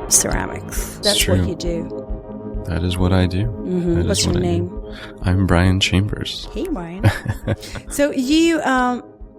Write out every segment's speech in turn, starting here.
Ceramics. That's what you do. That is what I do. Mm-hmm. What's your name? I'm Brian Chambers. Hey, Brian. So you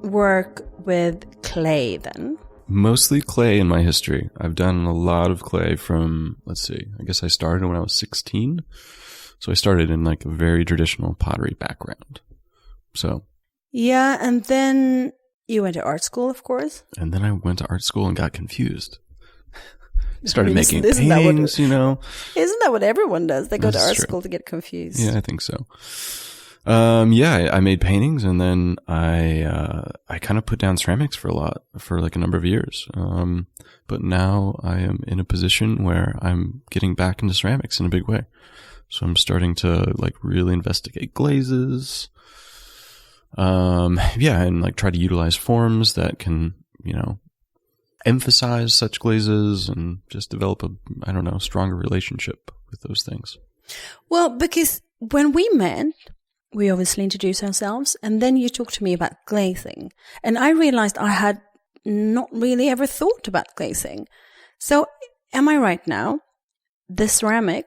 work with clay then? Mostly clay in my history. I've done a lot of clay from, let's see, I guess I started when I was 16. So I started in like a very traditional pottery background. So. Yeah, and then you went to art school, of course. And then I went to art school and got confused. Started making paintings, you know. Isn't that what everyone does? They go to art school to get confused. Yeah, I think so. I made paintings, and then I kind of put down ceramics for like a number of years. But now I am in a position where I'm getting back into ceramics in a big way. So I'm starting to like really investigate glazes. And like try to utilize forms that can, you know, emphasize such glazes and just develop a stronger relationship with those things. Well, because when we met, we obviously introduced ourselves, and then you talked to me about glazing, and I realized I had not really ever thought about glazing. So am I right now? The ceramic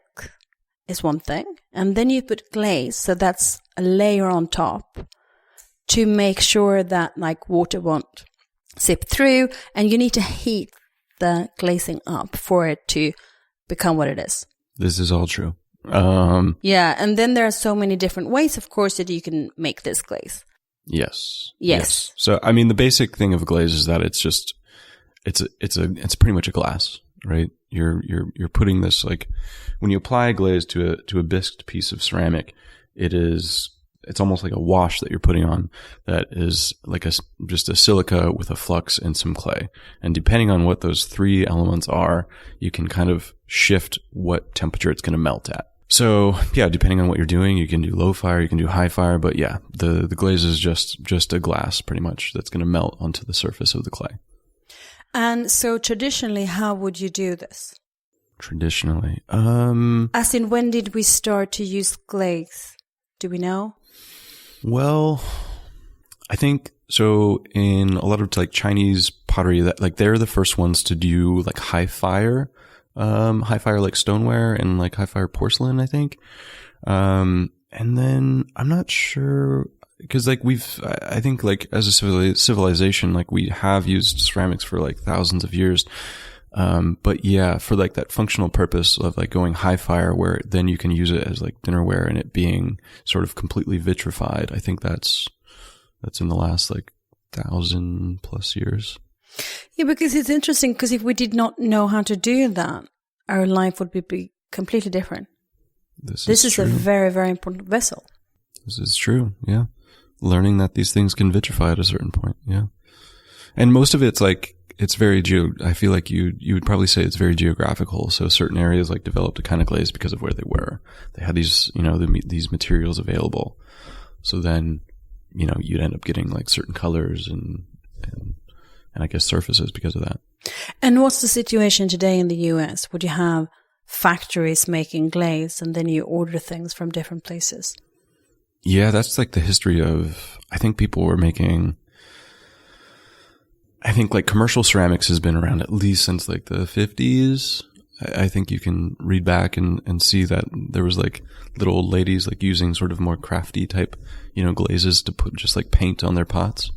is one thing, and then you put glaze, so that's a layer on top to make sure that like water won't sip through, and you need to heat the glazing up for it to become what it is. This is all true. Yeah, and then there are so many different ways, of course, that you can make this glaze. Yes. Yes. So, I mean, the basic thing of glaze is that it's pretty much a glass, right? You're putting this, like, when you apply a glaze to a bisqued piece of ceramic, it's almost like a wash that you're putting on that is like just a silica with a flux and some clay. And depending on what those three elements are, you can kind of shift what temperature it's going to melt at. So yeah, depending on what you're doing, you can do low fire, you can do high fire, but yeah, the glaze is just a glass pretty much that's going to melt onto the surface of the clay. And so traditionally, how would you do this? Traditionally, as in, when did we start to use glaze? Do we know? Well, I think so. In a lot of like Chinese pottery, that like they're the first ones to do like high fire like stoneware and like high fire porcelain, I think. And then I'm not sure, because like I think like as a civilization, like we have used ceramics for like thousands of years. But yeah, for like that functional purpose of like going high fire, where then you can use it as like dinnerware and it being sort of completely vitrified. I think that's in the last like 1,000+ years. Yeah, because it's interesting, because if we did not know how to do that, our life would be completely different. This is a very, very important vessel. This is true. Yeah. Learning that these things can vitrify at a certain point. Yeah. And most of it's like, it's very I feel like you would probably say it's very geographical. So certain areas like developed a kind of glaze because of where they were. They had these, you know, these materials available. So then, you know, you'd end up getting like certain colors and I guess surfaces because of that. And what's the situation today in the US? Would you have factories making glaze and then you order things from different places? Yeah, that's like the history of, I think people were making, I think like commercial ceramics has been around at least since like the 50s. I think you can read back and see that there was like little old ladies like using sort of more crafty type, you know, glazes to put just like paint on their pots.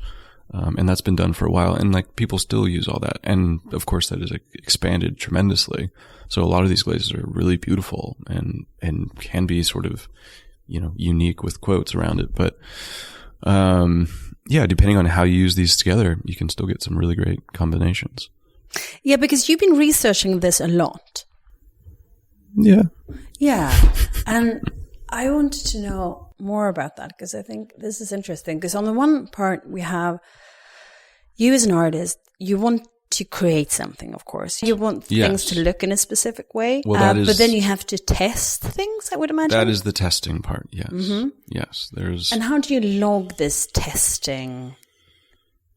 And that's been done for a while, and like people still use all that. And of course that is expanded tremendously. So a lot of these glazes are really beautiful and can be sort of, you know, unique with quotes around it. But, yeah, depending on how you use these together, you can still get some really great combinations. Yeah, because you've been researching this a lot. Yeah. Yeah. And I wanted to know more about that, because I think this is interesting. Because on the one part, we have you as an artist, you want to create something, of course. You want things to look in a specific way. Well, but then you have to test things, I would imagine. That is the testing part, yes. Mm-hmm. Yes, there's... And how do you log this testing?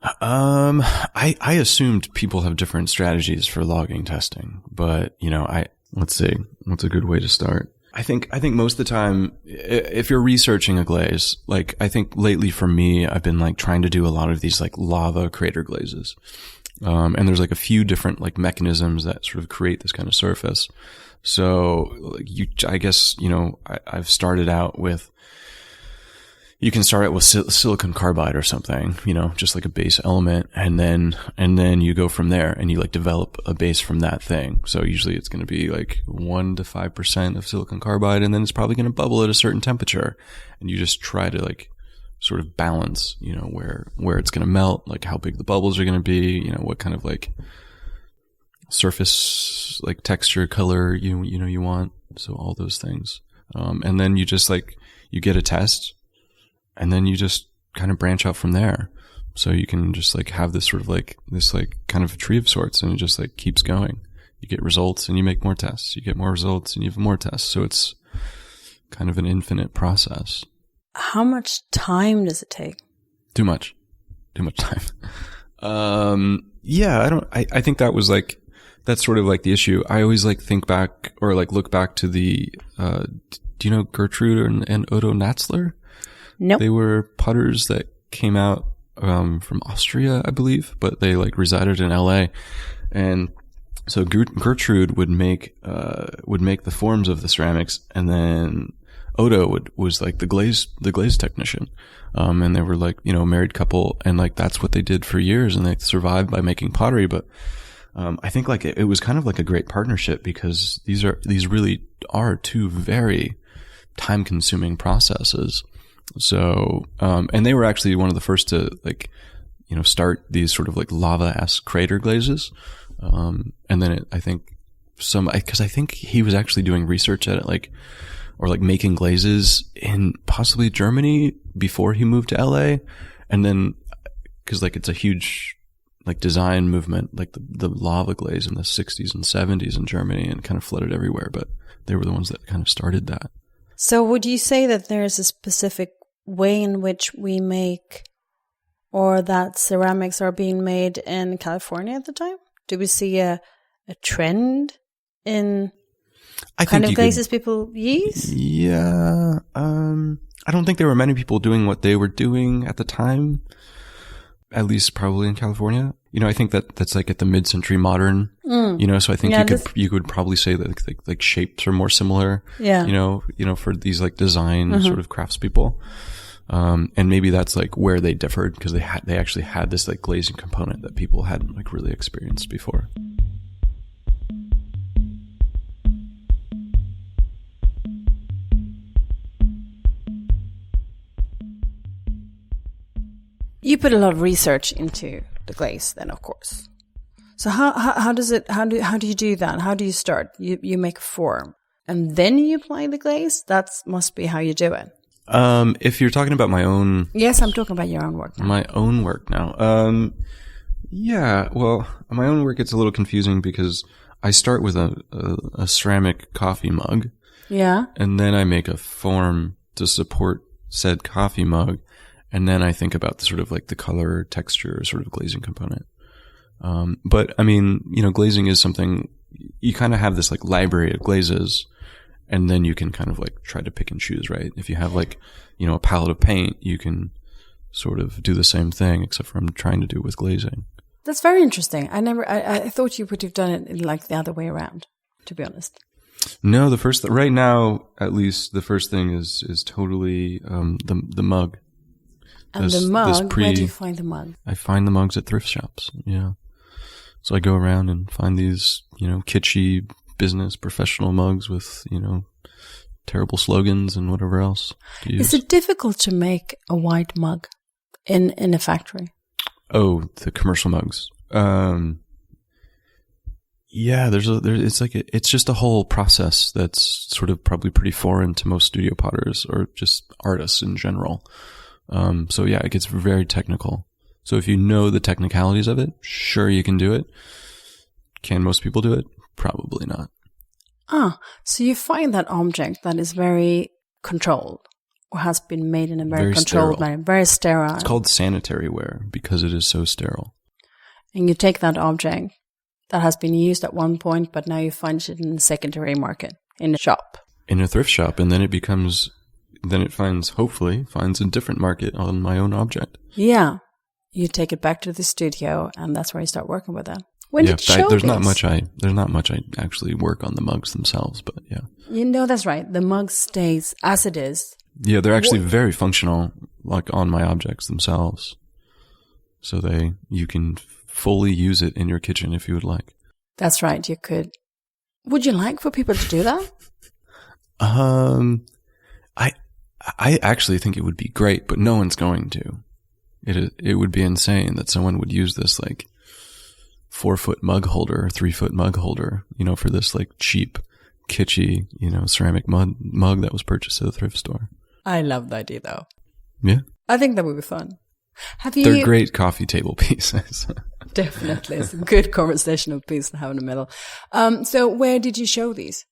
I assumed people have different strategies for logging testing, but, you know, let's see, what's a good way to start? I think most of the time, if you're researching a glaze, like I think lately for me, I've been like trying to do a lot of these like lava crater glazes. And there's like a few different like mechanisms that sort of create this kind of surface. So like I guess, I've started out with, you can start out with silicon carbide or something, just like a base element. And then you go from there and you like develop a base from that thing. So usually it's going to be like 1 to 5% of silicon carbide. And then it's probably going to bubble at a certain temperature. And you just try to like sort of balance, where it's going to melt, like how big the bubbles are going to be, what kind of like surface, like texture, color, you want. So all those things. And then you just like, you get a test. And then you just kind of branch out from there. So you can just like have this sort of like, this like kind of tree of sorts, and it just like keeps going. You get results and you make more tests. You get more results and you have more tests. So it's kind of an infinite process. How much time does it take? Too much time. I think that was like, that's sort of like the issue. I always like think back or like look back to the, do you know Gertrude and Otto Natzler? Nope. They were putters that came out from Austria, I believe, but they like resided in LA. And so Gertrude would make the forms of the ceramics, and then Otto was like the glaze technician. And they were like, a married couple, and like that's what they did for years, and they survived by making pottery. But I think like it was kind of like a great partnership, because these really are two very time consuming processes. So, and they were actually one of the first to like, start these sort of like lava-esque crater glazes. And then I think because I think he was actually doing research at it, like, or like making glazes in possibly Germany before he moved to LA. And then, cause like it's a huge like design movement, like the lava glaze in the 60s and 70s in Germany, and kind of flooded everywhere, but they were the ones that kind of started that. So would you say that there's a specific way in which we make, or that ceramics are being made in California at the time? Do we see a trend in kind of glazes people use? Yeah. I don't think there were many people doing what they were doing at the time, at least probably in California. I think that's like at the mid-century modern, so I think you could probably say that like shapes are more similar, for these like design sort of craftspeople. And maybe that's like where they differed, because they actually had this like glazing component that people hadn't like really experienced before. You put a lot of research into the glaze then, of course. So how do you do that? How do you start? You make a form and then you apply the glaze? That must be how you do it. If you're talking about my own... Yes, I'm talking about your own work now. My own work now. Yeah, well, my own work gets a little confusing because I start with a ceramic coffee mug. Yeah. And then I make a form to support said coffee mug. And then I think about the sort of like the color, texture, sort of glazing component. But I mean, glazing is something, you kind of have this like library of glazes, and then you can kind of like try to pick and choose, right? If you have like, a palette of paint, you can sort of do the same thing, except for I'm trying to do it with glazing. That's very interesting. I thought you would have done it like the other way around, to be honest. No, right now, at least the first thing is totally, the mug. And the mug, where do you find the mug? I find the mugs at thrift shops, yeah. So I go around and find these, kitschy business professional mugs with, terrible slogans and whatever else to use. Is it difficult to make a white mug in a factory? Oh, the commercial mugs. Yeah, it's just a whole process that's sort of probably pretty foreign to most studio potters or just artists in general. So yeah, it gets very technical. So if you know the technicalities of it, sure, you can do it. Can most people do it? Probably not. So you find that object that is very controlled, or has been made in a very controlled manner, very sterile. It's called sanitary ware because it is so sterile. And you take that object that has been used at one point, but now you find it in the secondary market, in the shop. in a thrift shop, and then hopefully finds a different market on my own object. Yeah. You take it back to the studio, and that's where you start working with it. When did you show there's this? not much I actually work on the mugs themselves, but yeah. That's right. The mug stays as it is. Yeah, they're actually very functional, like on my objects themselves. So you can fully use it in your kitchen if you would like. That's right. You could. Would you like for people to do that? I actually think it would be great, but no one's going to. It would be insane that someone would use this like 4-foot mug holder or 3-foot mug holder, for this like cheap, kitschy, ceramic mug that was purchased at a thrift store. I love the idea though. Yeah. I think that would be fun. They're great coffee table pieces. Definitely. It's a good conversational piece to have in the middle. So where did you show these?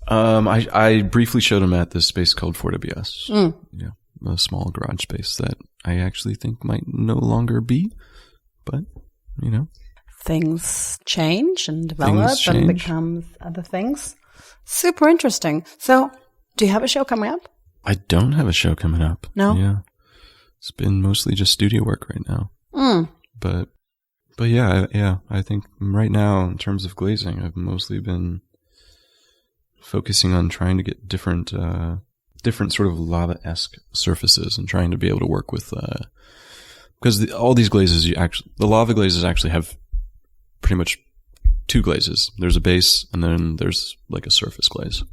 I briefly showed them at this space called 4WS. Yeah. A small garage space that I actually think might no longer be, but, Things change and develop and become other things. Super interesting. So, do you have a show coming up? I don't have a show coming up. No? Yeah. It's been mostly just studio work right now. But yeah, I think right now, in terms of glazing, I've mostly been focusing on trying to get different sort of lava-esque surfaces and trying to be able to work with, because all these glazes, the lava glazes actually have pretty much 2 glazes. There's a base and then there's like a surface glaze.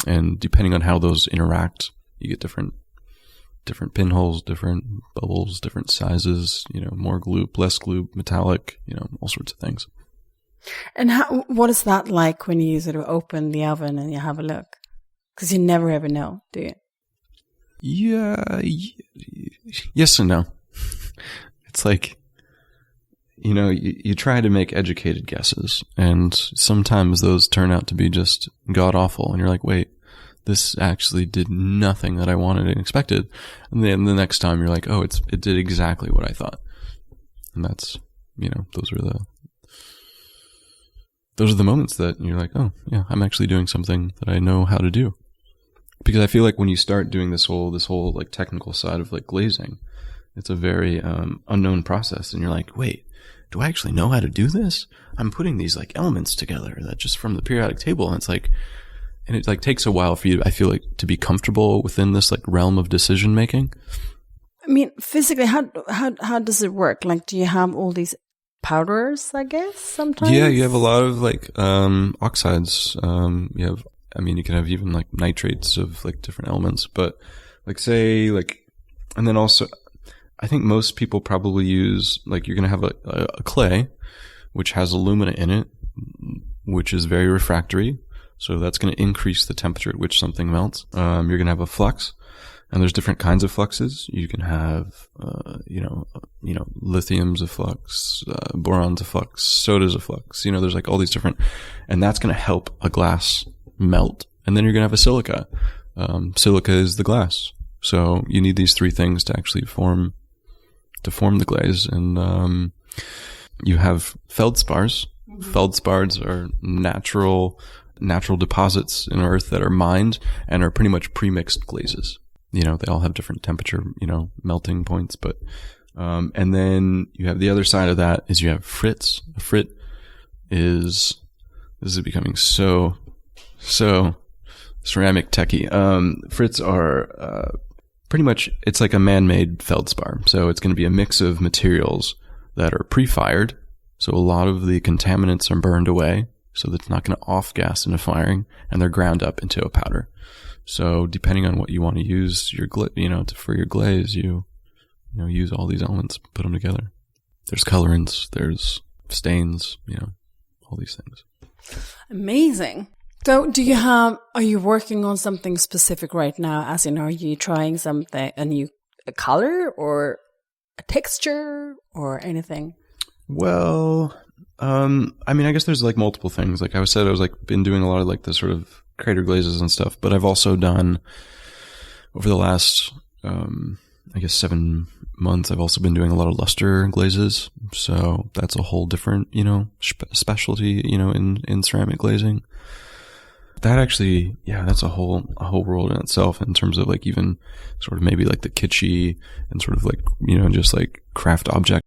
And depending on how those interact, you get different pinholes, different bubbles, different sizes, more gloop, less gloop, metallic, all sorts of things. And what is that like when you sort of open the oven and you have a look? Because you never ever know, do you? Yeah. Yes and no. It's like, you try to make educated guesses, and sometimes those turn out to be just god-awful, and you're like, wait, this actually did nothing that I wanted and expected. And then the next time you're like, oh, it did exactly what I thought. And that's, those are the moments that you're like, oh, yeah, I'm actually doing something that I know how to do. Because I feel like when you start doing this whole like technical side of like glazing, it's a very unknown process, and you're like, wait, do I actually know how to do this? I'm putting these like elements together that just from the periodic table, and it's like, and it like takes a while for you, I feel like, to be comfortable within this like realm of decision making. I mean, physically, how does it work? Like, do you have all these powders, I guess, sometimes? Yeah, you have a lot of like oxides. You can have even like nitrates of like different elements, but like say like, and then also I think most people probably use, like, you're going to have a clay which has alumina in it, which is very refractory. So that's going to increase the temperature at which something melts. You're going to have a flux, and there's different kinds of fluxes. You can have, lithium's a flux, boron's a flux, soda's a flux. There's like all these different, and that's going to help a glass melt. And then you're going to have a silica. Silica is the glass. So you need these 3 things to actually form the glaze. And, you have feldspars. Mm-hmm. Feldspars are natural deposits in earth that are mined and are pretty much pre-mixed glazes. They all have different temperature, melting points, but, and then you have the other side of that is you have frits. A frit this is becoming so ceramic techie. Frits are, pretty much, it's like a man-made feldspar. So it's going to be a mix of materials that are pre-fired. So a lot of the contaminants are burned away, so that it's not going to off-gas in a firing, and they're ground up into a powder. So depending on what you want to use for your glaze, you use all these elements, put them together. There's colorants, there's stains, all these things. Amazing. So are you working on something specific right now? As in, are you trying a new color or a texture or anything? Well, I guess there's like multiple things. Like I was been doing a lot of like the sort of crater glazes and stuff, but I've also done over the last, 7 months, I've also been doing a lot of luster glazes. So that's a whole different, specialty, in ceramic glazing. that actually, yeah, that's a whole world in itself in terms of like even sort of maybe like the kitschy and sort of like, you know, just like craft object